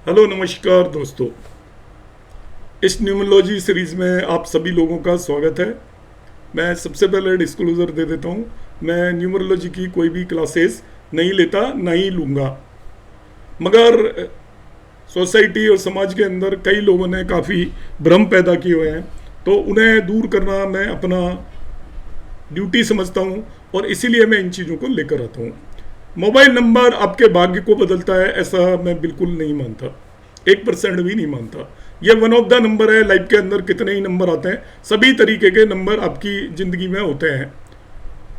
Hello नमस्कार दोस्तों। इस न्यूमरोलॉजी सीरीज में आप सभी लोगों का स्वागत है। मैं सबसे पहले डिस्क्लोजर दे देता हूँ, मैं न्यूमरोलॉजी की कोई भी क्लासेस नहीं लेता, ना ही लूँगा। मगर सोसाइटी और समाज के अंदर कई लोगों ने काफ़ी भ्रम पैदा किए हुए हैं, तो उन्हें दूर करना मैं अपना ड्यूटी समझता हूँ और इसीलिए मैं इन चीज़ों को लेकर आता हूँ। मोबाइल नंबर आपके भाग्य को बदलता है ऐसा मैं बिल्कुल नहीं मानता, 1% भी नहीं मानता। ये वन ऑफ द नंबर है। लाइफ के अंदर कितने ही नंबर आते हैं, सभी तरीके के नंबर आपकी ज़िंदगी में होते हैं।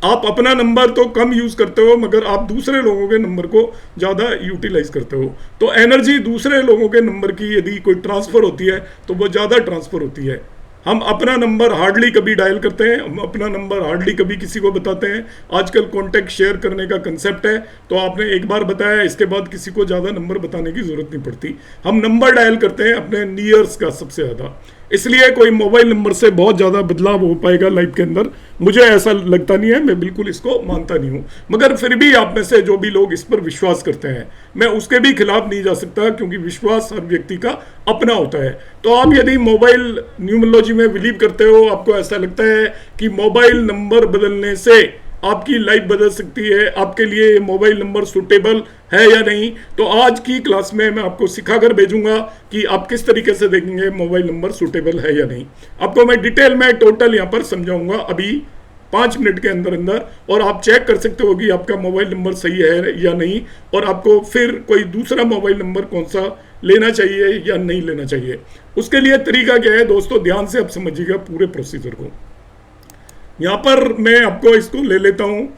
आप अपना नंबर तो कम यूज़ करते हो, मगर आप दूसरे लोगों के नंबर को ज़्यादा यूटिलाइज करते हो। तो एनर्जी दूसरे लोगों के नंबर की यदि कोई ट्रांसफ़र होती है तो वो ज़्यादा ट्रांसफ़र होती है। हम अपना नंबर हार्डली कभी डायल करते हैं, हम अपना नंबर हार्डली कभी किसी को बताते हैं। आजकल कॉन्टैक्ट शेयर करने का कंसेप्ट है, तो आपने एक बार बताया, इसके बाद किसी को ज़्यादा नंबर बताने की ज़रूरत नहीं पड़ती। हम नंबर डायल करते हैं अपने नियर्स का सबसे ज़्यादा, इसलिए कोई मोबाइल नंबर से बहुत ज़्यादा बदलाव हो पाएगा लाइफ के अंदर, मुझे ऐसा लगता नहीं है। मैं बिल्कुल इसको मानता नहीं हूँ। मगर फिर भी आप में से जो भी लोग इस पर विश्वास करते हैं, मैं उसके भी खिलाफ नहीं जा सकता, क्योंकि विश्वास हर व्यक्ति का अपना होता है। तो आप यदि मोबाइल न्यूमरोलॉजी में बिलीव करते हो, आपको ऐसा लगता है कि मोबाइल नंबर बदलने से आपकी लाइफ बदल सकती है, आपके लिए ये मोबाइल नंबर सूटेबल है या नहीं, तो आज की क्लास में मैं आपको सिखाकर भेजूंगा कि आप किस तरीके से देखेंगे मोबाइल नंबर सूटेबल है या नहीं। आपको मैं डिटेल में टोटल यहाँ पर समझाऊंगा अभी 5 मिनट के अंदर अंदर, और आप चेक कर सकते हो कि आपका मोबाइल नंबर सही है या नहीं, और आपको फिर कोई दूसरा मोबाइल नंबर कौन सा लेना चाहिए या नहीं लेना चाहिए। उसके लिए तरीका क्या है दोस्तों, ध्यान से आप समझिएगा पूरे प्रोसीजर को। यहाँ पर मैं आपको इसको ले लेता हूँ,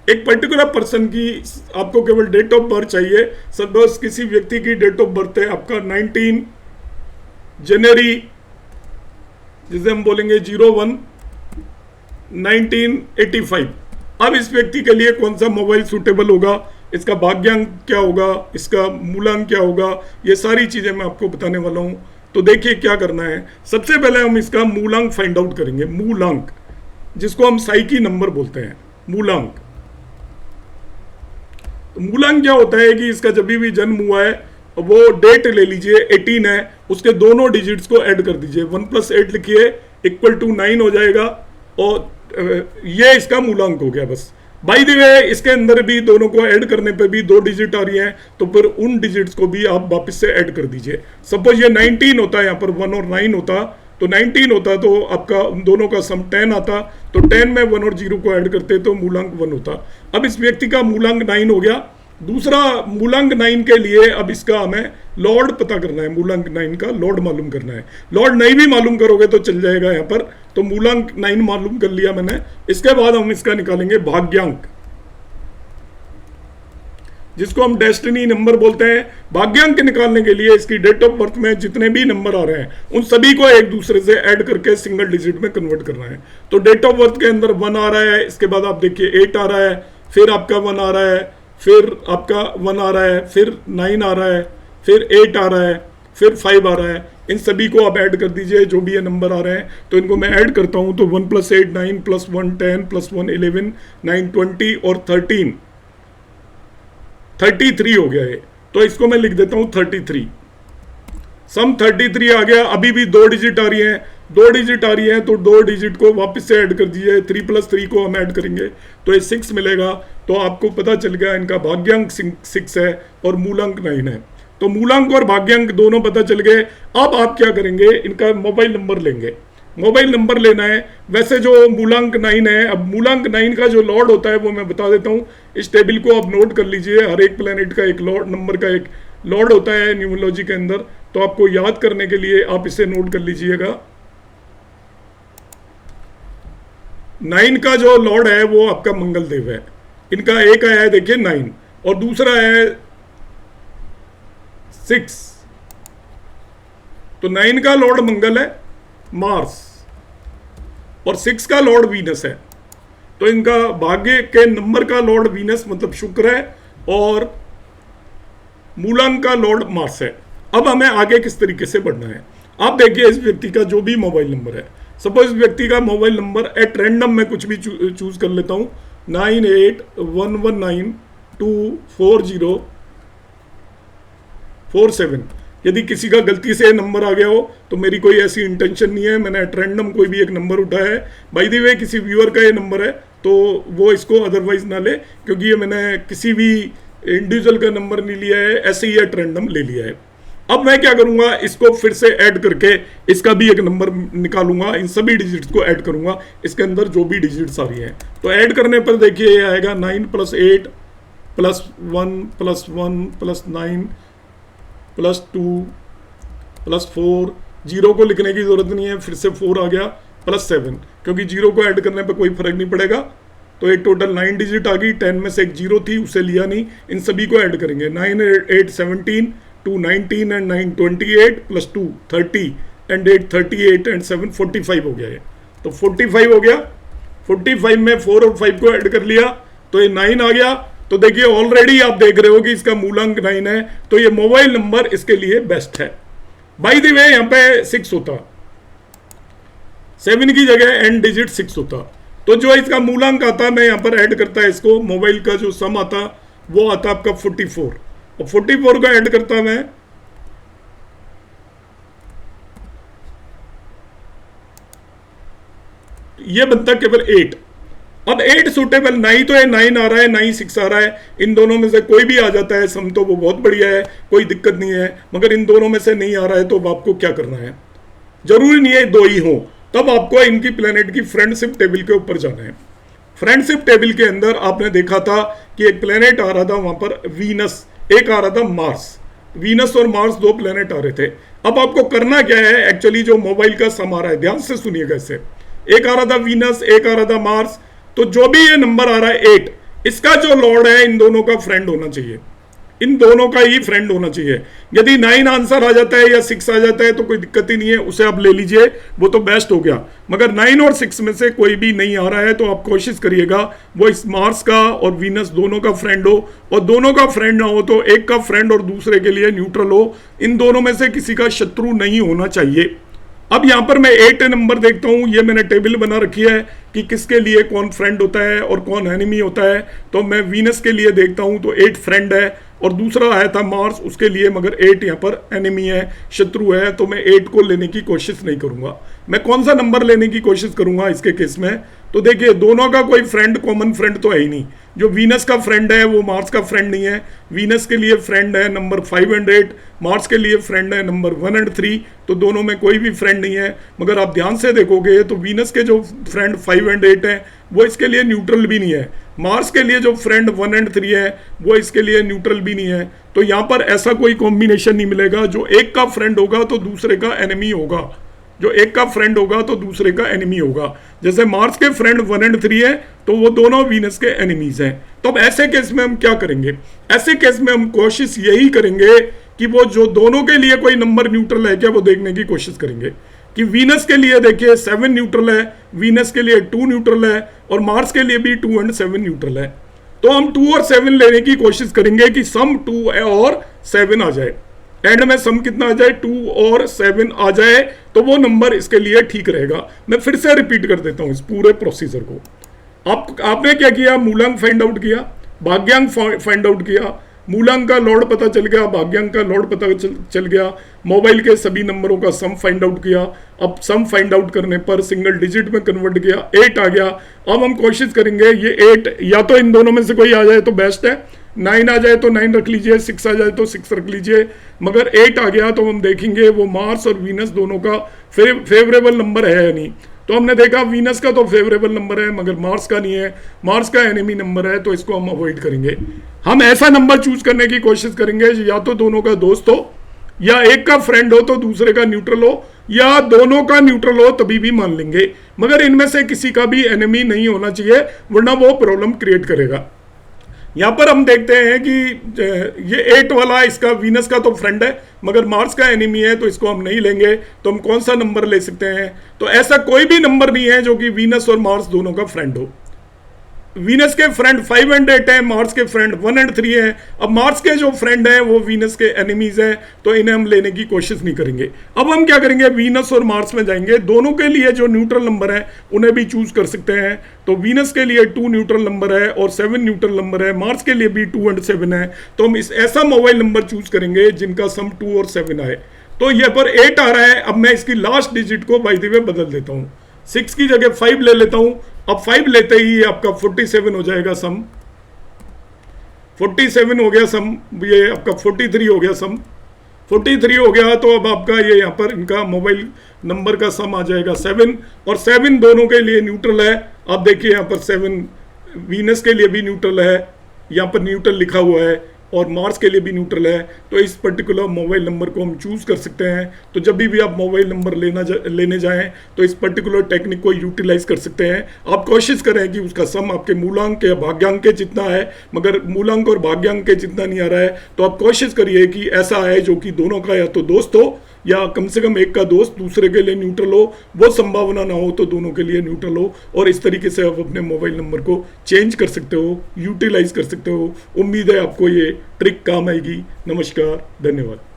एक पर्टिकुलर पर्सन की आपको केवल डेट ऑफ बर्थ चाहिए। सपोज किसी व्यक्ति की डेट ऑफ बर्थ है आपका 19 जनवरी, जिसे हम बोलेंगे 01 1985। अब इस व्यक्ति के लिए कौन सा मोबाइल सूटेबल होगा, इसका भाग्यांक क्या होगा, इसका मूलांक क्या होगा, ये सारी चीज़ें मैं आपको बताने वाला हूँ। तो देखिए क्या करना है। सबसे पहले हम इसका मूलांक फाइंड आउट करेंगे। मूलांक, जिसको हम साइकी नंबर बोलते हैं, मूलांक। तो मूलांक क्या होता है कि इसका जब भी जन्म हुआ है, वो डेट ले लीजिए, 18 है, उसके दोनों डिजिट्स को ऐड कर दीजिए, 1 + 8 लिखिए = 9 हो जाएगा, और ये इसका मूलांक हो गया। बस बाय द वे इसके अंदर भी दोनों को ऐड करने पे भी 2 डिजिट आ रही हैं, तो फिर उन डिजिट्स को भी आप वापस से ऐड कर दीजिए। सपोज ये 19 होता है, यहाँ पर 1 और 9 होता, तो 19 होता तो आपका उन दोनों का सम 10 आता, तो 10 में 1 और 0 को ऐड करते तो मूलांक 1 होता। अब इस व्यक्ति का मूलांक 9 हो गया। दूसरा मूलांक 9 के लिए अब इसका हमें लॉर्ड पता करना है, मूलांक 9 का लॉर्ड मालूम करना है। लॉर्ड नहीं भी मालूम करोगे तो चल जाएगा यहाँ पर। तो मूलांक 9 मालूम कर लिया मैंने। इसके बाद हम इसका निकालेंगे भाग्यांक, जिसको हम डेस्टिनी नंबर बोलते हैं। भाग्यांक निकालने के लिए इसकी डेट ऑफ बर्थ में जितने भी नंबर आ रहे हैं उन सभी को एक दूसरे से ऐड करके सिंगल डिजिट में कन्वर्ट करना है। तो डेट ऑफ बर्थ के अंदर 1 आ रहा है, इसके बाद आप देखिए 8 आ रहा है, फिर आपका 1 आ रहा है, फिर आपका 1 आ रहा है, फिर 9 आ रहा है, फिर 8 आ रहा है, फिर 5 आ रहा है। इन सभी को आप ऐड कर दीजिए, जो भी ये नंबर आ रहे हैं। तो इनको मैं ऐड करता हूं, तो 1 + 8 9 + 1 10 + 1 11 9 20 और 33 हो गया है। तो इसको मैं लिख देता हूं 33। सम 33 आ गया। अभी भी 2 डिजिट आ रही हैं, 2 डिजिट आ रही हैं, तो 2 डिजिट को वापस से ऐड कर दीजिए। 3 + 3 को हम ऐड करेंगे तो ये 6 मिलेगा। तो आपको पता चल गया इनका भाग्यांक 6 है और मूलांक 9 है। तो मूलांक और भाग्यांक दोनों पता चल गए। अब आप क्या करेंगे, इनका मोबाइल नंबर लेंगे। मोबाइल नंबर लेना है। वैसे जो मूलांक 9 है, अब मूलांक 9 का जो लॉर्ड होता है वो मैं बता देता हूँ। इस टेबल को आप नोट कर लीजिए। हर एक प्लेनेट का एक लॉर्ड नंबर का एक लॉर्ड होता है न्यूमरोलॉजी के अंदर। तो आपको याद करने के लिए आप इसे नोट कर लीजिएगा। 9 का जो लॉर्ड है वो आपका मंगल देव है। इनका एक आया है देखिए 9, और दूसरा है 6। तो 9 का लॉर्ड मंगल है, मार्स, और 6 का लॉर्ड वीनस है। तो इनका भाग्य के नंबर का लॉर्ड वीनस मतलब शुक्र है, और मूलांक का लॉर्ड मार्स है। अब हमें आगे किस तरीके से बढ़ना है, आप देखिए। इस व्यक्ति का जो भी मोबाइल नंबर है, सपोज व्यक्ति का मोबाइल नंबर एट रैंडम में कुछ भी चूज कर लेता हूं, 9811924047। यदि किसी का गलती से नंबर आ गया हो तो मेरी कोई ऐसी इंटेंशन नहीं है, मैंने एट रैंडम कोई भी एक नंबर उठाया है। बाय द वे किसी व्यूअर का ये नंबर है तो वो इसको अदरवाइज ना ले, क्योंकि ये मैंने किसी भी इंडिविजुअल का नंबर नहीं लिया है, ऐसे ही एट रैंडम ले लिया है। अब मैं क्या करूंगा, इसको फिर से ऐड करके इसका भी एक नंबर निकालूंगा, इन सभी डिजिट्स को ऐड करूंगा, इसके अंदर जो भी डिजिट्स आ रही हैं। तो ऐड करने पर देखिए ये आएगा 9 + 8 + 1 + 1 + 9 + 2 + 4, जीरो को लिखने की जरूरत नहीं है, फिर से 4 आ गया, +7, क्योंकि जीरो को ऐड करने पर कोई फर्क नहीं पड़ेगा। तो एक टोटल 9 डिजिट आ गई, 10 में से एक जीरो थी उसे लिया नहीं, इन सभी को ऐड करेंगे। 9 + 8 = 17, 2 19 and 9 28 + 2 30 and 8 38 and 7 45 हो गया है। तो 45 हो गया, 45 में 4 और 5 को ऐड कर लिया तो ये 9 आ गया। तो देखिए ऑलरेडी आप देख रहे हो कि इसका मूलांक 9 है, तो ये मोबाइल नंबर इसके लिए बेस्ट है। बाय द वे यहाँ पे 6 होता, 7 की जगह एंड डिजिट 6 होता, तो जो इसका मूलांक आता मैं यहाँ पर ऐड करता है इसको, मोबाइल का जो सम आता वो आता आपका 44, और 44 का ऐड करता मैं, ये बनता केवल 8। अब 8 सूटेबल, 9 तो है, 9 आ रहा है, 9 6 आ रहा है, इन दोनों में से कोई भी आ जाता है सम तो वो बहुत बढ़िया है, कोई दिक्कत नहीं है। मगर इन दोनों में से नहीं आ रहा है तो आपको क्या करना है, जरूरी नहीं है दो ही हो, तब आपको इनकी प्लेनेट की फ्रेंडशिप टेबल के ऊपर जाना है। फ्रेंडशिप टेबल के अंदर आपने देखा था कि एक प्लेनेट आ रहा था वहां पर वीनस, एक आ रहा था मार्स। वीनस और मार्स दो प्लेनेट आ रहे थे। अब आपको करना क्या है, एक्चुअली जो मोबाइल का सम आ रहा है, ध्यान से सुनिएगा इसे, एक आ रहा था वीनस, एक आ रहा था मार्स, तो जो भी ये नंबर आ रहा है 8, इसका जो लॉर्ड है इन दोनों का फ्रेंड होना चाहिए, इन दोनों का ही फ्रेंड होना चाहिए। यदि 9 आंसर आ जाता है या 6 आ जाता है तो कोई दिक्कत ही नहीं है, उसे आप ले लीजिए, वो तो बेस्ट हो गया। मगर 9 और 6 में से कोई भी नहीं आ रहा है तो आप कोशिश करिएगा वो इस मार्स का और वीनस दोनों का फ्रेंड हो, और दोनों का फ्रेंड ना हो तो एक का फ्रेंड और दूसरे के लिए न्यूट्रल हो, इन दोनों में से किसी का शत्रु नहीं होना चाहिए। अब यहां पर मैं 8 नंबर देखता हूं, ये मैंने टेबल बना रखी है कि किसके लिए कौन फ्रेंड होता है और कौन एनिमी होता है। तो मैं वीनस के लिए देखता हूं तो 8 फ्रेंड है, और दूसरा आया था मार्स, उसके लिए मगर 8 यहाँ पर एनिमी है, शत्रु है, तो मैं 8 को लेने की कोशिश नहीं करूंगा। मैं कौन सा नंबर लेने की कोशिश करूंगा इसके केस में, तो देखिए दोनों का कोई फ्रेंड, कॉमन फ्रेंड तो है ही नहीं। जो वीनस का फ्रेंड है वो मार्स का फ्रेंड नहीं है, वीनस के लिए फ्रेंड है नंबर 5 और 8, मार्स के लिए फ्रेंड है नंबर 1 और 3, तो दोनों में कोई भी फ्रेंड नहीं है। मगर आप ध्यान से देखोगे तो वीनस के जो फ्रेंड 5 और 8 हैं वो इसके लिए न्यूट्रल भी नहीं है, मार्स के लिए जो फ्रेंड 1 और 3 है वो इसके लिए न्यूट्रल भी नहीं है। तो यहाँ पर ऐसा कोई कॉम्बिनेशन नहीं मिलेगा जो एक का फ्रेंड होगा तो दूसरे का एनिमी होगा, जो एक का फ्रेंड होगा तो दूसरे का एनिमी होगा। जैसे मार्स के फ्रेंड 1 और 3 है तो वो दोनों वीनस के एनिमीज हैं। तो अब ऐसे केस में हम क्या करेंगे, ऐसे केस में हम कोशिश यही करेंगे कि वो जो दोनों के लिए कोई नंबर न्यूट्रल है क्या वो देखने की कोशिश करेंगे कि वीनस के लिए देखिए 7 न्यूट्रल है, वीनस के लिए 2 न्यूट्रल है, और मार्स के लिए भी 2 और 7 न्यूट्रल है। तो हम 2 और 7 लेने की कोशिश करेंगे कि सम 2 और 7 आ जाए, एंड में सम कितना आ जाए, 2 और 7 आ जाए, तो वो नंबर इसके लिए ठीक रहेगा। मैं फिर से रिपीट कर देता हूं इस पूरे प्रोसीजर को। आपने क्या किया, मूलांक फाइंड आउट किया, भाग्यांक फाइंड आउट किया, मूलांक का लॉर्ड पता चल गया, भाग्यांक का लॉर्ड पता चल गया, मोबाइल के सभी नंबरों का सम फाइंड आउट किया। अब सम फाइंड आउट करने पर सिंगल डिजिट में कन्वर्ट किया, 8 आ गया। अब हम कोशिश करेंगे ये 8 या तो इन दोनों में से कोई आ जाए तो बेस्ट है, 9 आ जाए तो 9 रख लीजिए, 6 आ जाए तो 6 रख लीजिए। मगर 8 आ गया तो हम देखेंगे वो मार्स और वीनस दोनों का फेवरेबल नंबर है या नहीं। तो हमने देखा वीनस का तो फेवरेबल नंबर है मगर मार्स का नहीं है, मार्स का एनिमी नंबर है, तो इसको हम अवॉइड करेंगे। हम ऐसा नंबर चूज करने की कोशिश करेंगे या तो दोनों का दोस्त हो, या एक का फ्रेंड हो तो दूसरे का न्यूट्रल हो, या दोनों का न्यूट्रल हो तभी भी मान लेंगे, मगर इनमें से किसी का भी एनिमी नहीं होना चाहिए वरना वो प्रॉब्लम क्रिएट करेगा। यहां पर हम देखते हैं कि ये 8 वाला इसका वीनस का तो फ्रेंड है मगर मार्स का एनिमी है, तो इसको हम नहीं लेंगे। तो हम कौन सा नंबर ले सकते हैं, तो ऐसा कोई भी नंबर नहीं है जो कि वीनस और मार्स दोनों का फ्रेंड हो। वीनस के फ्रेंड 5 एंड 8 है, मार्स के फ्रेंड 1 एंड 3 है। अब मार्स के जो फ्रेंड हैं वो वीनस के एनिमीज हैं, तो इन्हें हम लेने की कोशिश नहीं करेंगे। अब हम क्या करेंगे, वीनस और मार्स में जाएंगे, दोनों के लिए जो न्यूट्रल नंबर है उन्हें भी चूज कर सकते हैं। तो वीनस के लिए 2 न्यूट्रल नंबर है और 7 न्यूट्रल नंबर है, मार्स के लिए भी 2 एंड 7 है। तो हम इस ऐसा मोबाइल नंबर चूज करेंगे जिनका सम 2 और 7 आए। तो ये पर 8 आ रहा है, अब मैं इसकी लास्ट डिजिट को बाय द वे बदल देता हूँ, 6 की जगह 5 ले लेता हूं। अब 5 लेते ही आपका 47 हो जाएगा सम, 47 हो गया सम, ये आपका 43 हो गया सम, 43 हो गया। तो अब आपका ये यहाँ पर इनका मोबाइल नंबर का सम आ जाएगा 7, और 7 दोनों के लिए न्यूट्रल है। आप देखिए यहाँ पर 7 वीनस के लिए भी न्यूट्रल है, यहाँ पर न्यूट्रल लिखा हुआ है, और मार्स के लिए भी न्यूट्रल है। तो इस पर्टिकुलर मोबाइल नंबर को हम चूज कर सकते हैं। तो जब भी आप मोबाइल नंबर लेने जाएं तो इस पर्टिकुलर टेक्निक को यूटिलाइज कर सकते हैं। आप कोशिश करें कि उसका सम आपके मूलांक या भाग्यांक के जितना है, मगर मूलांक और भाग्यांक के जितना नहीं आ रहा है, तो आप कोशिश करिए कि ऐसा आए जो कि दोनों का या तो दोस्त हो या कम से कम एक का दोस्त दूसरे के लिए न्यूट्रल हो। वो संभावना ना हो तो दोनों के लिए न्यूट्रल हो, और इस तरीके से आप अपने मोबाइल नंबर को चेंज कर सकते हो, यूटिलाइज कर सकते हो। उम्मीद है आपको ये ट्रिक काम आएगी। नमस्कार, धन्यवाद।